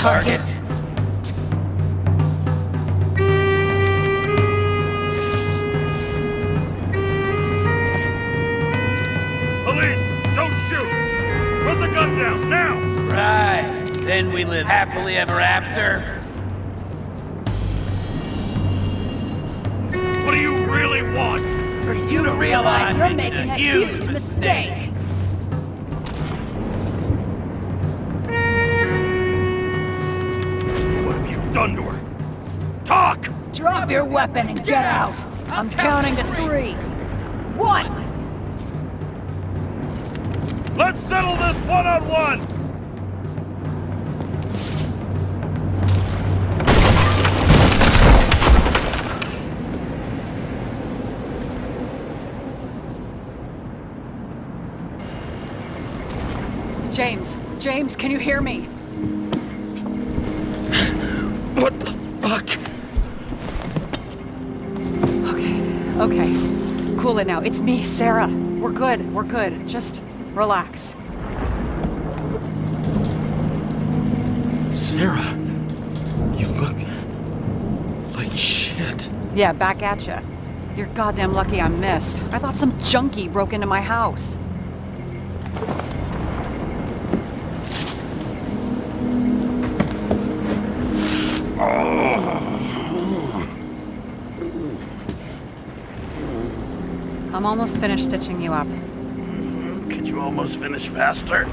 target. Police, don't shoot! Put the gun down, now! Right. Then we live happily ever after. What do you really want? For you to realize You're making a huge mistake. What have you done to her? Talk! Drop your weapon and get out. I'm counting to 3. 1. Let's settle this one-on-one! James, can you hear me? What the fuck? Okay. Cool it now. It's me, Sarah. We're good. Just relax. Sarah, you look like shit. Yeah, back at ya. You're goddamn lucky I missed. I thought some junkie broke into my house. I'm almost finished stitching you up. Could you almost finish faster?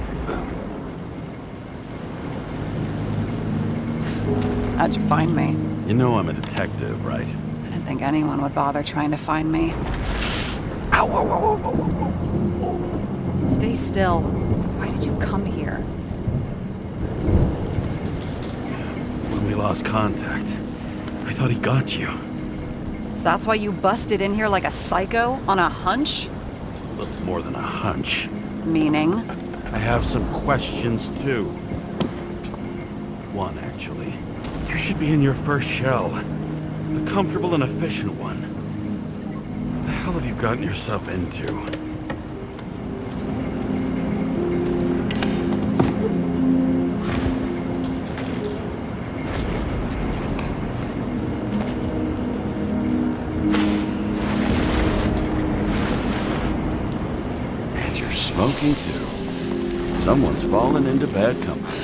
How'd you find me? You know I'm a detective, right? I didn't think anyone would bother trying to find me. Ow, whoa, whoa, whoa, whoa, whoa. Stay still. Why did you come here? When we lost contact, I thought he got you. So that's why you busted in here like a psycho on a hunch? A little more than a hunch. Meaning? I have some questions, too. One, actually. You should be in your first shell. The comfortable and efficient one. What the hell have you gotten yourself into? And you're smoking, too. Someone's fallen into bad company.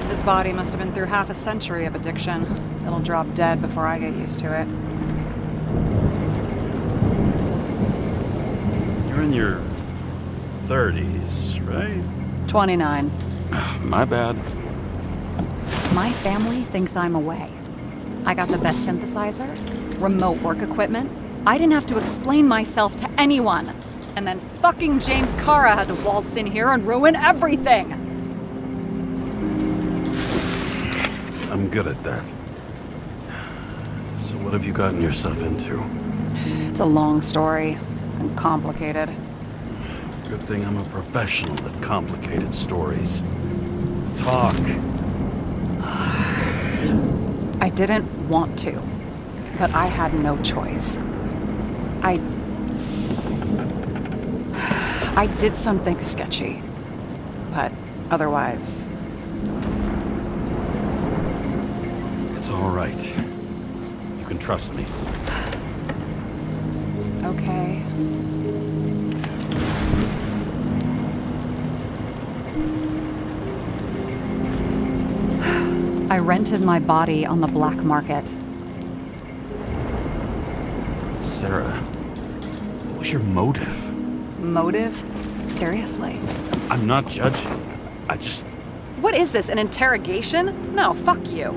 His body must have been through half a century of addiction. It'll drop dead before I get used to it. You're in your 30s, right? 29. My bad. My family thinks I'm away. I got the best synthesizer, remote work equipment. I didn't have to explain myself to anyone. And then fucking James Kara had to waltz in here and ruin everything. I'm good at that. So what have you gotten yourself into? It's a long story and complicated. Good thing I'm a professional at complicated stories. Talk. I didn't want to, but I had no choice. I did something sketchy, but otherwise... It's all right. You can trust me. Okay. I rented my body on the black market. Sarah, what was your motive? Motive? Seriously? I'm not judging. I just... What is this, an interrogation? No, fuck you.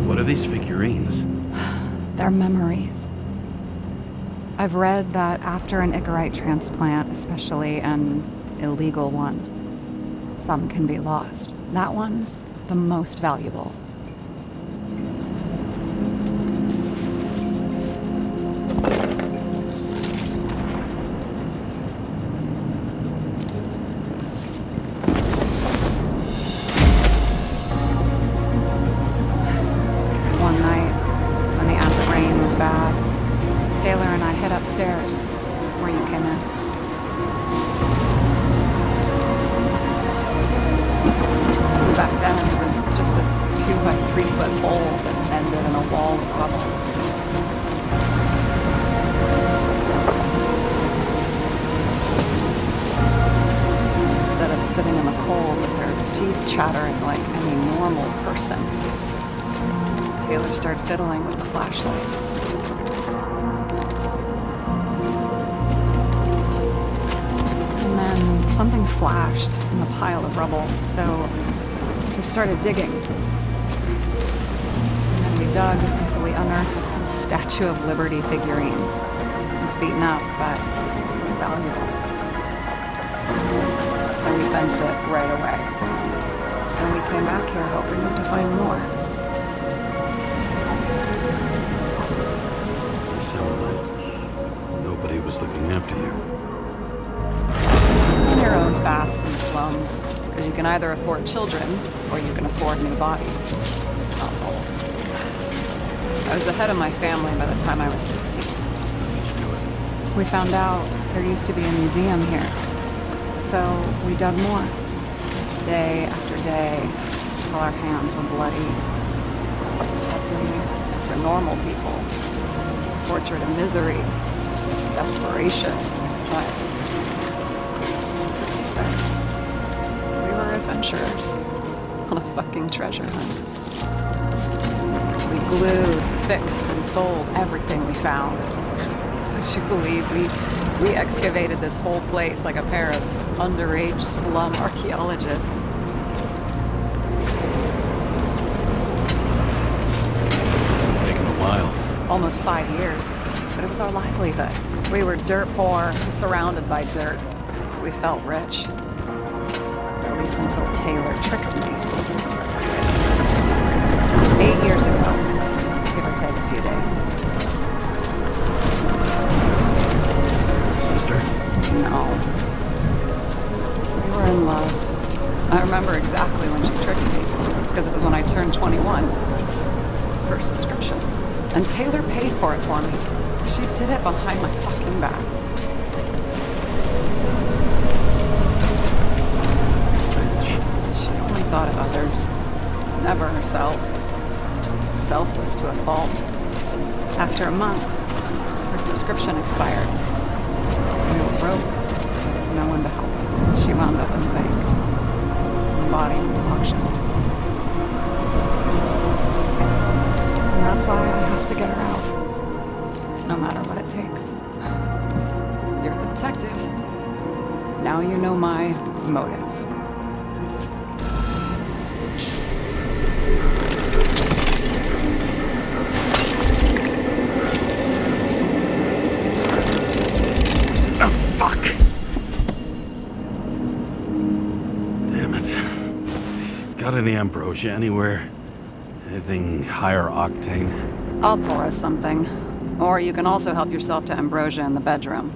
What are these figurines? They're memories. I've read that after an Icarite transplant, especially an illegal one, some can be lost. That one's the most valuable. was bad. Taylor and I hid upstairs, where you came in. Back then, it was just a 2 by 3 foot hole that ended in a wall of rubble. Instead of sitting in the cold with their teeth chattering like any normal person, Taylor started fiddling with the flashlight. And then something flashed in the pile of rubble, so we started digging. And we dug until we unearthed this little Statue of Liberty figurine. It was beaten up, but valuable. And we fenced it right away. And we came back here hoping to find more. You sound like nobody was looking after you. On your own fast in the slums, because you can either afford children or you can afford new bodies. Not both. I was ahead of my family by the time I was 15. How'd you do it? We found out there used to be a museum here. So we dug more. Day after day, till our hands were bloody. For normal people, portrait of misery, desperation, but we were adventurers on a fucking treasure hunt. We glued, fixed, and sold everything we found. Would you believe we excavated this whole place like a pair of underage slum archaeologists? Must have taken a while. Almost 5 years, but it was our livelihood. We were dirt poor, surrounded by dirt. We felt rich. At least until Taylor tricked me. 8 years ago, give or take a few days. Sister? No. We were in love. I remember exactly when she tricked me, because it was when I turned 21. Her subscription. And Taylor paid for it for me. She did it behind my fucking back. She only thought of others, never herself. Selfless to a fault. After a month, her subscription expired. We were broke. There was no one to help. She wound up in the bank. Body auction. And that's why I have to get her out. No matter what it takes. You're the detective. Now you know my motive. Oh, fuck! Damn it. Got any ambrosia anywhere? Anything higher octane? I'll pour us something. Or you can also help yourself to ambrosia in the bedroom.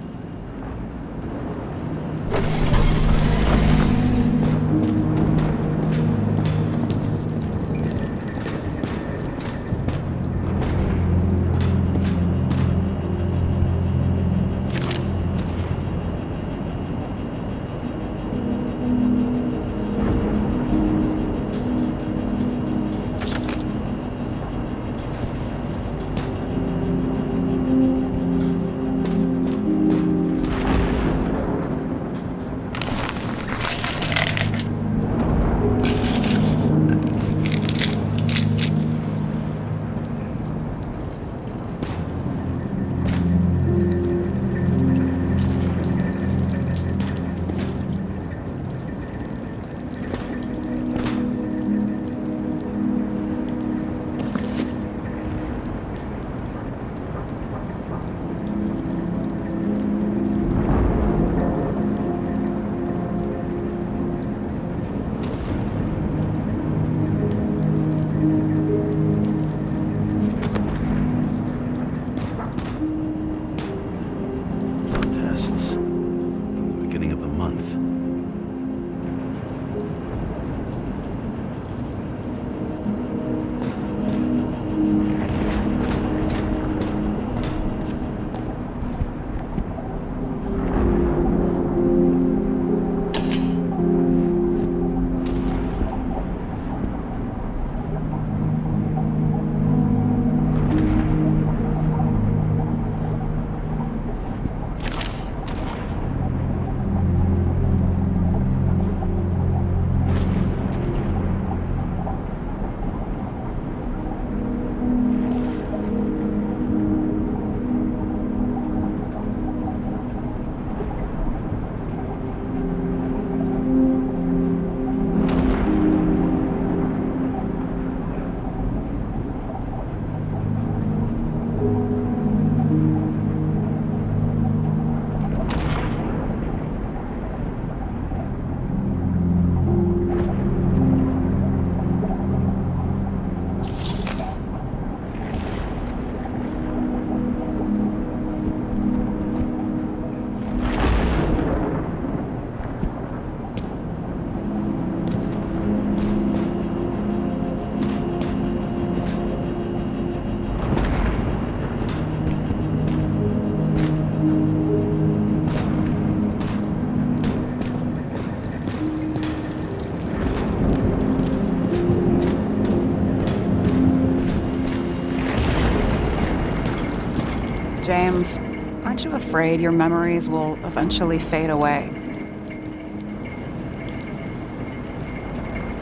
James, aren't you afraid your memories will eventually fade away?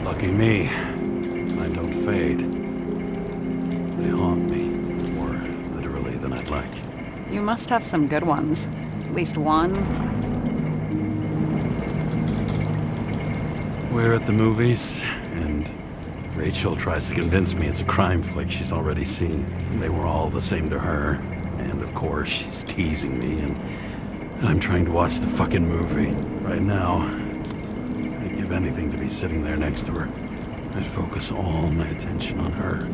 Lucky me. Mine don't fade. They haunt me. More literally than I'd like. You must have some good ones. At least one. We're at the movies, and Rachel tries to convince me it's a crime flick she's already seen. They were all the same to her. And of course, she's teasing me, and I'm trying to watch the fucking movie. Right now, I'd give anything to be sitting there next to her. I'd focus all my attention on her.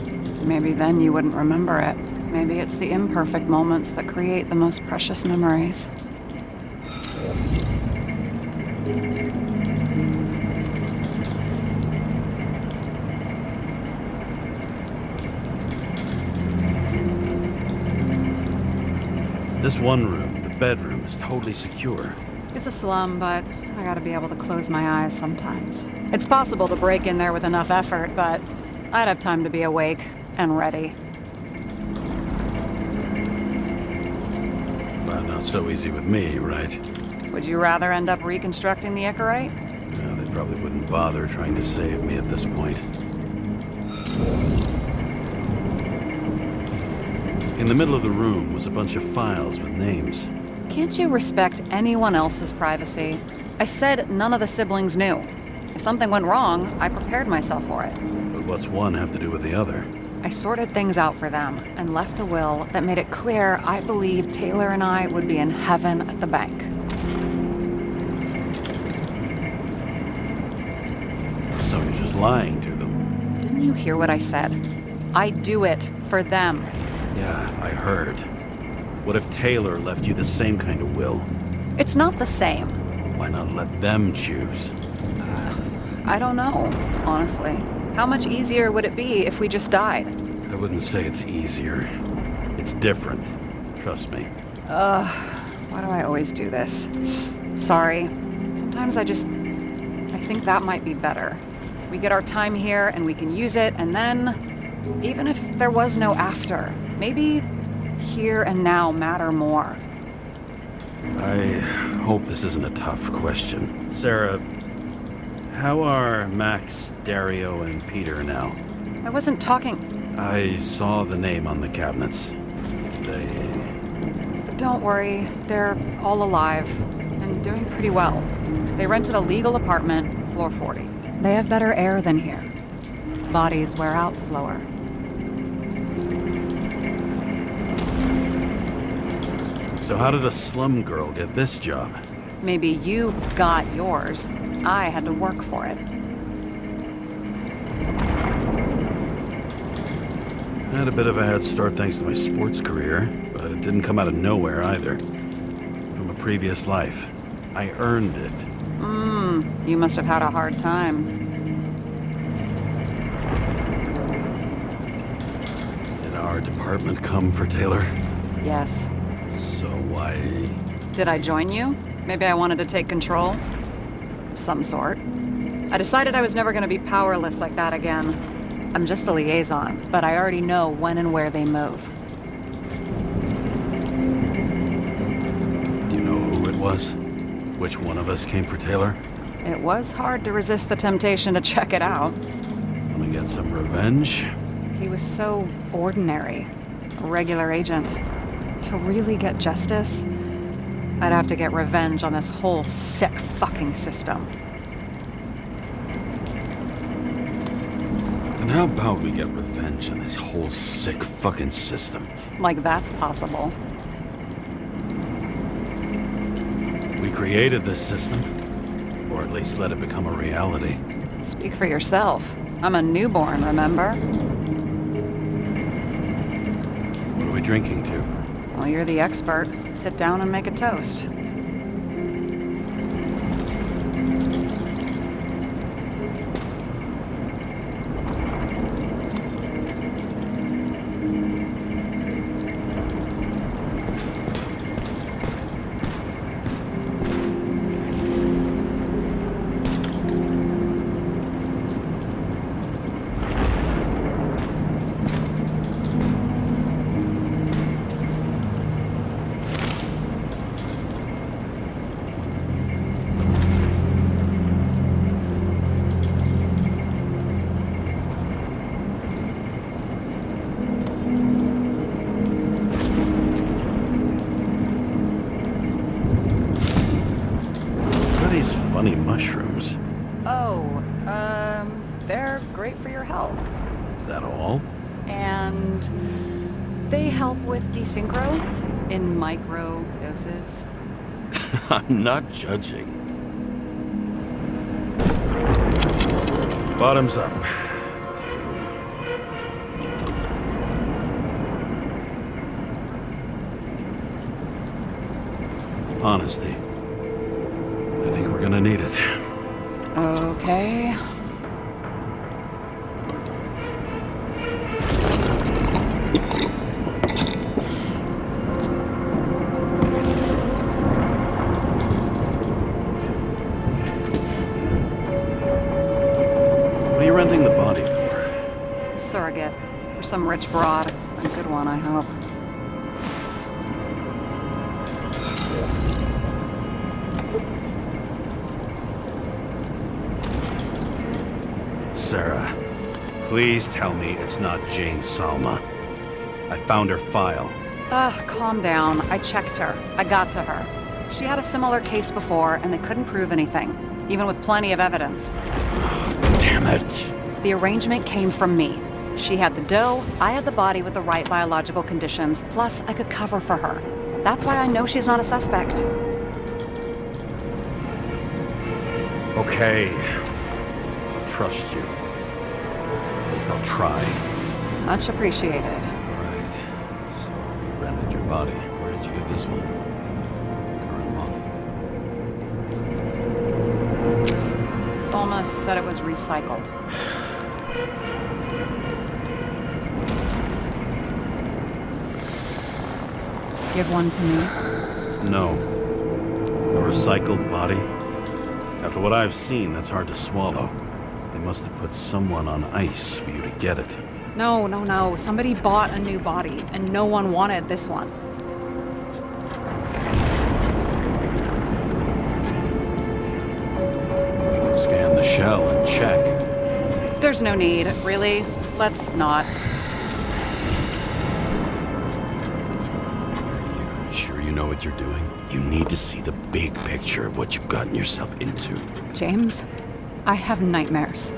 Maybe then you wouldn't remember it. Maybe it's the imperfect moments that create the most precious memories. This one room, the bedroom, is totally secure. It's a slum, but I gotta be able to close my eyes sometimes. It's possible to break in there with enough effort, but I'd have time to be awake and ready. But not so easy with me, right? Would you rather end up reconstructing the Icarite? No, they probably wouldn't bother trying to save me at this point. In the middle of the room was a bunch of files with names. Can't you respect anyone else's privacy? I said none of the siblings knew. If something went wrong, I prepared myself for it. But what's one have to do with the other? I sorted things out for them and left a will that made it clear I believed Taylor and I would be in heaven at the bank. So you're just lying to them? Didn't you hear what I said? I do it for them. Yeah, I heard. What if Taylor left you the same kind of will? It's not the same. Why not let them choose? I don't know, honestly. How much easier would it be if we just died? I wouldn't say it's easier. It's different. Trust me. Why do I always do this? Sorry. Sometimes I think that might be better. We get our time here and we can use it, and then, even if there was no after, maybe here and now matter more. I hope this isn't a tough question. Sarah, how are Max, Dario, and Peter now? I wasn't talking. I saw the name on the cabinets. Don't worry, they're all alive and doing pretty well. They rented a legal apartment, floor 40. They have better air than here. Bodies wear out slower. So how did a slum girl get this job? Maybe you got yours. I had to work for it. I had a bit of a head start thanks to my sports career, but it didn't come out of nowhere either. From a previous life. I earned it. You must have had a hard time. Did our department come for Taylor? Yes. So why... Did I join you? Maybe I wanted to take control? Of some sort. I decided I was never gonna be powerless like that again. I'm just a liaison, but I already know when and where they move. Do you know who it was? Which one of us came for Taylor? It was hard to resist the temptation to check it out. Wanna get some revenge? He was so ordinary. A regular agent. To really get justice, I'd have to get revenge on this whole sick fucking system. And how about we get revenge on this whole sick fucking system? Like that's possible. We created this system. Or at least let it become a reality. Speak for yourself. I'm a newborn, remember? What are we drinking to? Well, you're the expert. Sit down and make a toast. funny mushrooms. Oh, they're great for your health. Is that all? And they help with desynchro in micro doses. I'm not judging. Bottoms up. Honesty. I think we're gonna need it. Okay. What are you renting the body for? Surrogate. For some rich broad. A good one, I hope. Sarah, please tell me it's not Jane Salma. I found her file. Calm down. I checked her. I got to her. She had a similar case before, and they couldn't prove anything, even with plenty of evidence. Damn it. The arrangement came from me. She had the dough, I had the body with the right biological conditions, plus I could cover for her. That's why I know she's not a suspect. Okay. I'll trust you. At least I'll try. Much appreciated. All right. So you rented your body. Where did you get this one? Current model. Salma said it was recycled. Give one to me. No. A recycled body? After what I've seen, that's hard to swallow. They must have put someone on ice for you to get it. No. Somebody bought a new body, and no one wanted this one. We can scan the shell and check. There's no need, really. Let's not. Are you sure you know what you're doing? You need to see the big picture of what you've gotten yourself into. James, I have nightmares.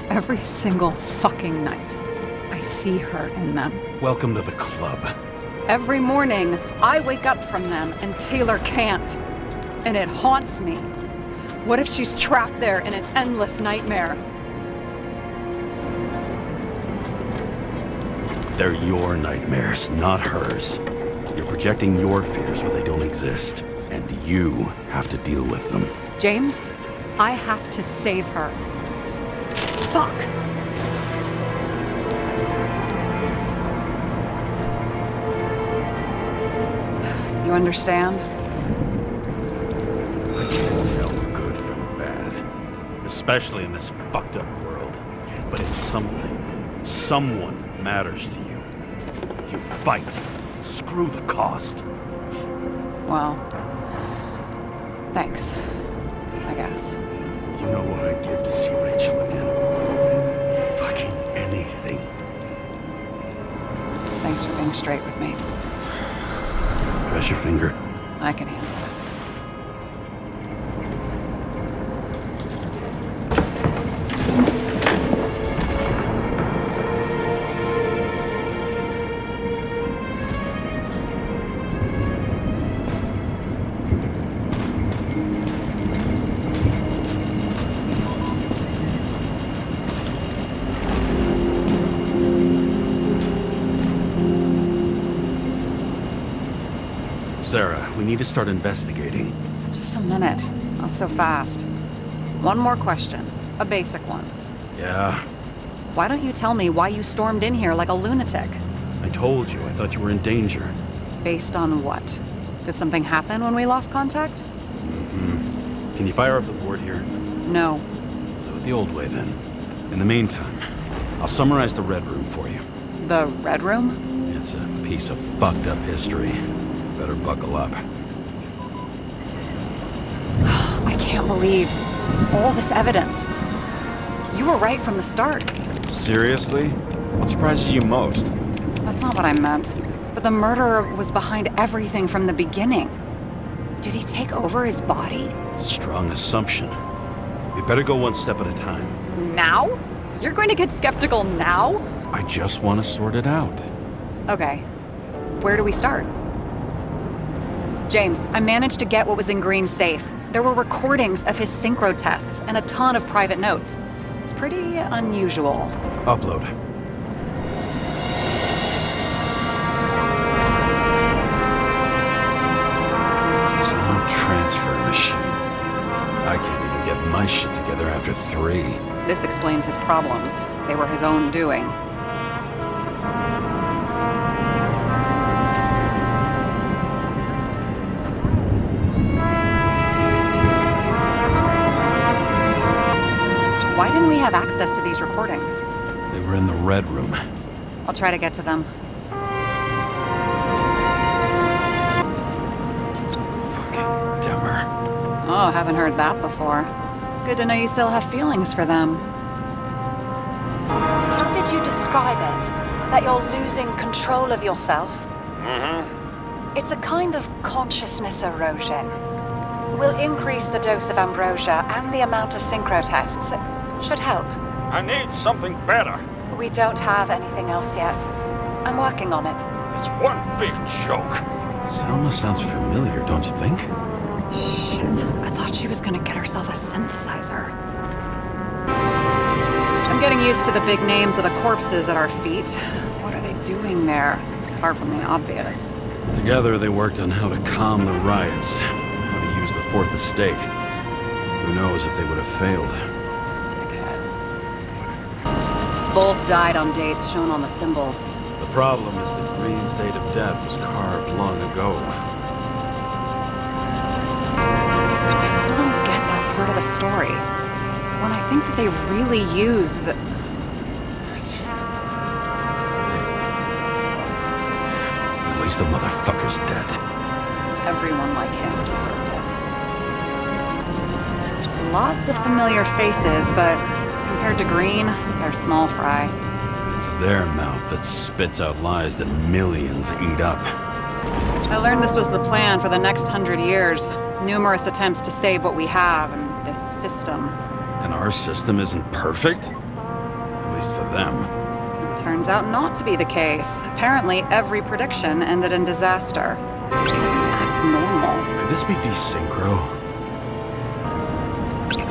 Every single fucking night. I see her in them. Welcome to the club. Every morning, I wake up from them and Taylor can't. And it haunts me. What if she's trapped there in an endless nightmare? They're your nightmares, not hers. You're projecting your fears where they don't exist, and you have to deal with them. James, I have to save her. Fuck! You understand? I can't tell good from bad, especially in this fucked up world. But if someone matters to you, you fight. Screw the cost. Well, thanks, I guess. Do you know what I'd give to see Rachel again? Fucking anything. Thanks for being straight with me. Press your finger. I can handle it. Sarah, we need to start investigating. Just a minute. Not so fast. One more question. A basic one. Yeah, Why don't you tell me why you stormed in here like a lunatic? I told you. I thought you were in danger. Based on what? Did something happen when we lost contact? Can you fire up the board here? No. Do it the old way, then. In the meantime, I'll summarize the Red Room for you. The Red Room? It's a piece of fucked up history. Better buckle up. I can't believe all this evidence. You were right from the start. Seriously? What surprises you most? That's not what I meant. But the murderer was behind everything from the beginning. Did he take over his body? Strong assumption. We better go one step at a time. Now? You're going to get skeptical now? I just want to sort it out. Okay. Where do we start? James, I managed to get what was in Green's safe. There were recordings of his synchro tests and a ton of private notes. It's pretty unusual. Upload. Sound transfer machine. I can't even get my shit together after 3. This explains his problems. They were his own doing. Why didn't we have access to these recordings? They were in the Red Room. I'll try to get to them. Fucking Demmer. Oh, haven't heard that before. Good to know you still have feelings for them. How did you describe it? That you're losing control of yourself? It's a kind of consciousness erosion. We'll increase the dose of ambrosia and the amount of synchro tests. Should help. I need something better. We don't have anything else yet. I'm working on it. It's one big joke. Selma sounds familiar, don't you think? Shit, I thought she was gonna get herself a synthesizer. I'm getting used to the big names of the corpses at our feet. What are they doing there? Apart from the obvious. Together, they worked on how to calm the riots, how to use the Fourth Estate. Who knows if they would have failed. Dickheads. Both died on dates shown on the symbols. The problem is that Green's date of death was carved long ago. I still don't get that part of the story. When I think that they really used the... At least the motherfucker's dead. Everyone like him deserved it. Lots of familiar faces, but compared to Green, they're small fry. It's their mouth that spits out lies that millions eat up. I learned this was the plan for the next 100 years. Numerous attempts to save what we have in this system. And our system isn't perfect? At least for them. It turns out not to be the case. Apparently, every prediction ended in disaster. It doesn't act normal. Could this be desynchro?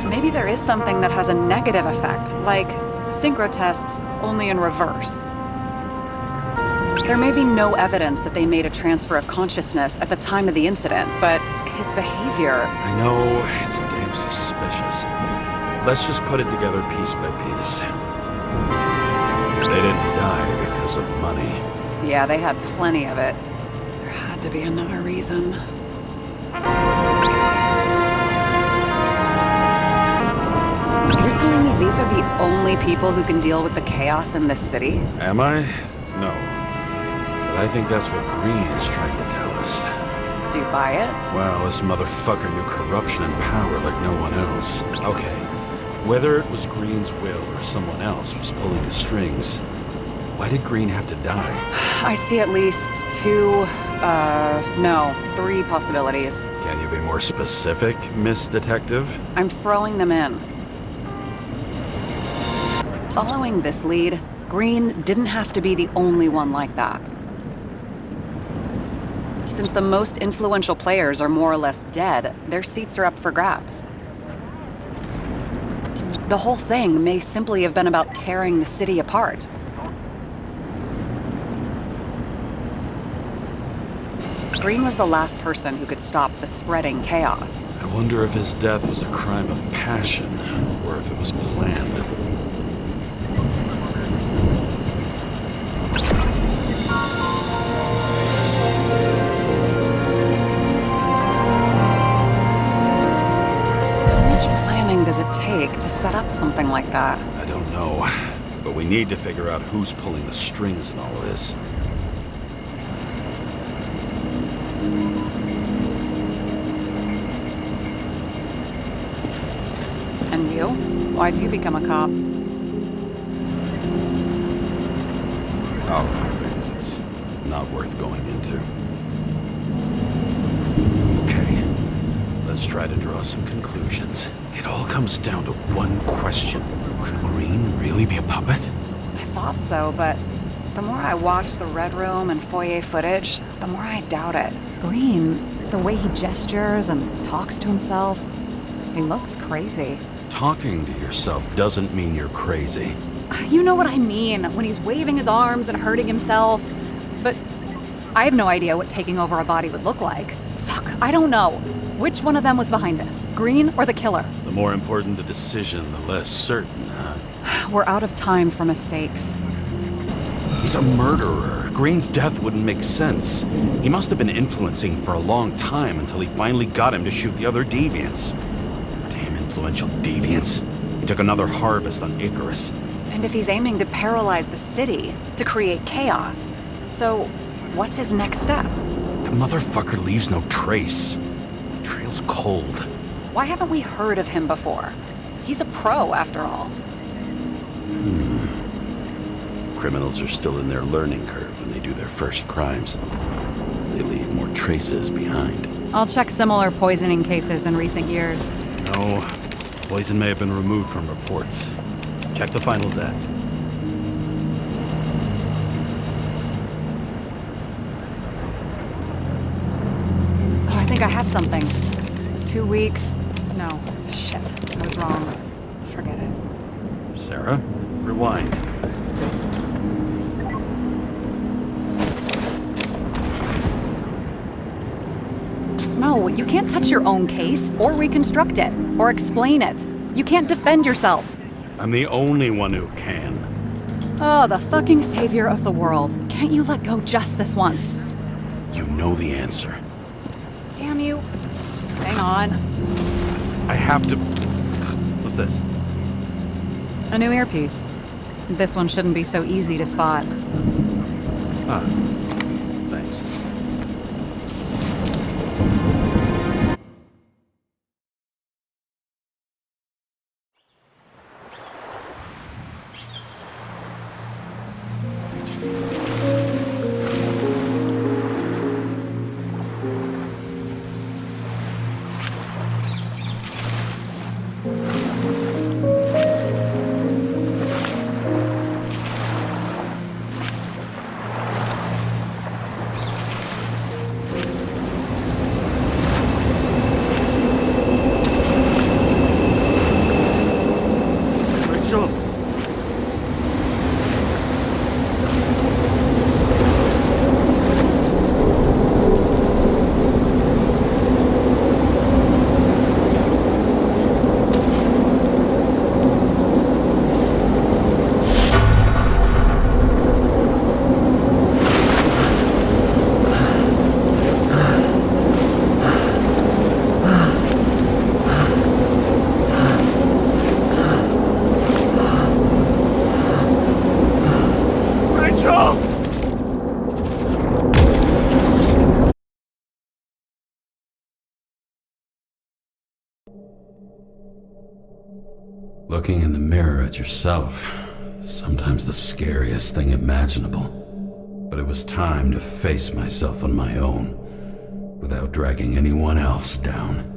Maybe there is something that has a negative effect, like synchro tests only in reverse. There may be no evidence that they made a transfer of consciousness at the time of the incident, but his behavior... I know, it's damn suspicious. Let's just put it together piece by piece. They didn't die because of money. Yeah, they had plenty of it. There had to be another reason. You're telling me these are the only people who can deal with the chaos in this city? Am I? No. But I think that's what Green is trying to tell us. Do you buy it? Well, this motherfucker knew corruption and power like no one else. Okay. Whether it was Green's will or someone else was pulling the strings, why did Green have to die? I see at least 3 possibilities. Can you be more specific, Miss Detective? I'm throwing them in. Following this lead, Green didn't have to be the only one like that. Since the most influential players are more or less dead, their seats are up for grabs. The whole thing may simply have been about tearing the city apart. Green was the last person who could stop the spreading chaos. I wonder if his death was a crime of passion, or if it was planned. How much planning does it take to set up something like that? I don't know, but we need to figure out who's pulling the strings in all this. And you? Why'd you become a cop? Oh, please, it's not worth going into. Okay, let's try to draw some conclusions. It all comes down to one question. Could Green really be a puppet? I thought so, but the more I watch the Red Room and foyer footage, the more I doubt it. Green, the way he gestures and talks to himself, he looks crazy. Talking to yourself doesn't mean you're crazy. You know what I mean, when he's waving his arms and hurting himself. But I have no idea what taking over a body would look like. Fuck, I don't know. Which one of them was behind this, Green or the killer? The more important the decision, the less certain, huh? We're out of time for mistakes. He's a murderer. Green's death wouldn't make sense. He must have been influencing for a long time until he finally got him to shoot the other deviants. Damn influential deviants. He took another harvest on Icarus. And if he's aiming to paralyze the city, to create chaos, so what's his next step? The motherfucker leaves no trace. The trail's cold. Why haven't we heard of him before? He's a pro, after all. Criminals are still in their learning curve when they do their first crimes. They leave more traces behind. I'll check similar poisoning cases in recent years. No, poison may have been removed from reports. Check the final death. Oh, I think I have something. 2 weeks. No, shit. I was wrong. Forget it. Sarah, rewind. No, you can't touch your own case, or reconstruct it, or explain it. You can't defend yourself. I'm the only one who can. Oh, the fucking savior of the world. Can't you let go just this once? You know the answer. Damn you. Hang on. I have to... What's this? A new earpiece. This one shouldn't be so easy to spot. Ah, thanks. Rachel! Rachel! Looking in the mirror at yourself, sometimes the scariest thing imaginable. But it was time to face myself on my own, without dragging anyone else down.